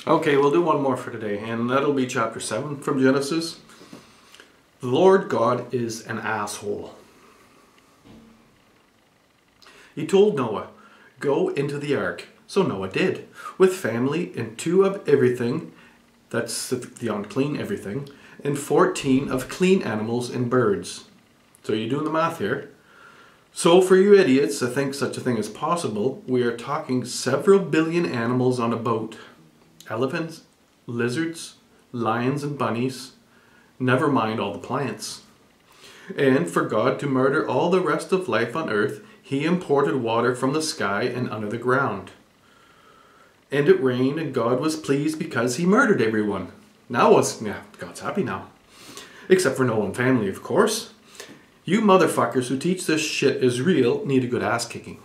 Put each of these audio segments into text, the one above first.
Okay, we'll do one more for today, and that'll be chapter 7 from Genesis. The Lord God is an asshole. He told Noah, "Go into the ark." So Noah did, with family and 2 of everything, that's the unclean everything, and 14 of clean animals and birds. So you're doing the math here. So for you idiots that think such a thing is possible, we are talking several billion animals on a boat. Elephants, lizards, lions and bunnies, never mind all the plants. And for God to murder all the rest of life on earth, he imported water from the sky and under the ground. And it rained, and God was pleased because he murdered everyone. God's happy now. Except for Noah and family, of course. You motherfuckers who teach this shit is real need a good ass kicking.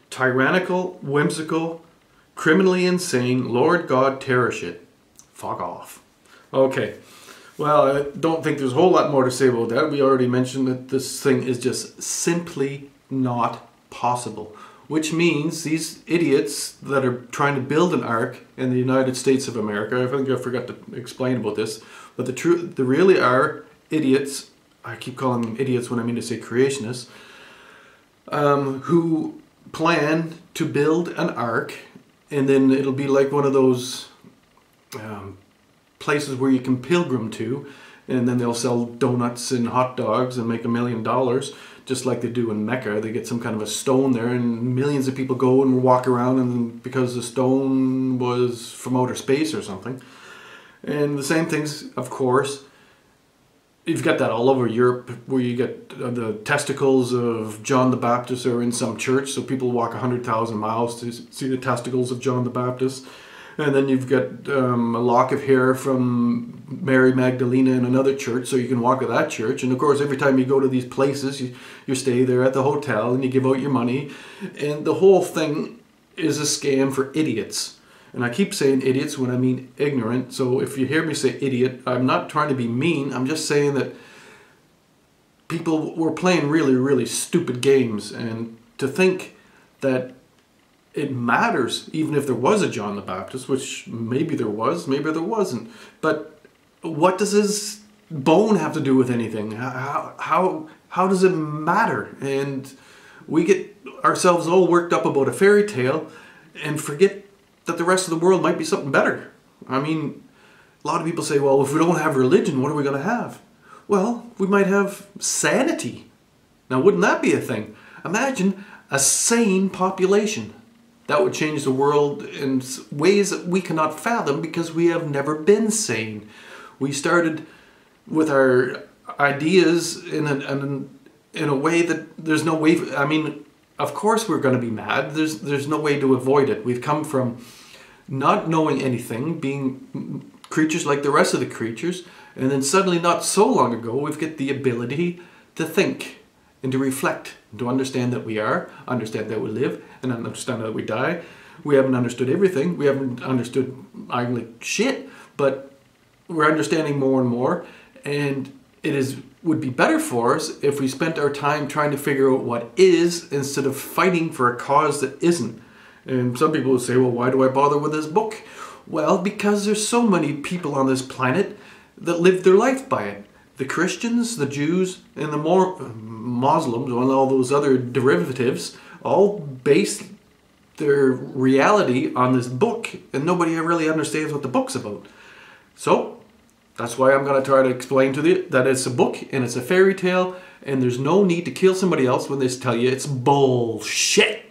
Tyrannical, whimsical, criminally insane, Lord God terror shit. Fuck off. Okay. Well, I don't think there's a whole lot more to say about that. We already mentioned that this thing is just simply not possible. Which means these idiots that are trying to build an ark in the United States of America, I think I forgot to explain about this, but they really are idiots. I keep calling them idiots when I mean to say creationists, who plan to build an ark, and then it'll be like one of those places where you can pilgrim to, and then they'll sell donuts and hot dogs and make $1 million, just like they do in Mecca. They get some kind of a stone there, and millions of people go and walk around, and because the stone was from outer space or something. And the same things, of course, you've got that all over Europe, where you get the testicles of John the Baptist are in some church, so people walk 100,000 miles to see the testicles of John the Baptist. And then you've got a lock of hair from Mary Magdalena in another church, so you can walk to that church. And of course, every time you go to these places, you stay there at the hotel and you give out your money. And the whole thing is a scam for idiots. And I keep saying idiots when I mean ignorant. So if you hear me say idiot, I'm not trying to be mean. I'm just saying that people were playing really, really stupid games. And to think that it matters, even if there was a John the Baptist, which maybe there was, maybe there wasn't. But what does his bone have to do with anything? How does it matter? And we get ourselves all worked up about a fairy tale and forget that the rest of the world might be something better. I mean, a lot of people say, well, if we don't have religion, what are we going to have? Well, we might have sanity. Now, wouldn't that be a thing? Imagine a sane population. That would change the world in ways that we cannot fathom because we have never been sane. We started with our ideas in a way that there's no way. I mean, of course we're going to be mad. There's no way to avoid it. We've come from not knowing anything, being creatures like the rest of the creatures, and then suddenly, not so long ago, we've got the ability to think and to reflect, to understand that we are, understand that we live, and understand that we die. We haven't understood everything. We haven't understood arguably shit, but we're understanding more and more, and would be better for us if we spent our time trying to figure out what is instead of fighting for a cause that isn't. And some people will say, well, why do I bother with this book? Well, because there's so many people on this planet that live their life by it. The Christians, the Jews, and the Muslims, and all those other derivatives, all base their reality on this book, and nobody really understands what the book's about. So, that's why I'm going to try to explain to you that it's a book, and it's a fairy tale, and there's no need to kill somebody else when they tell you it's bullshit.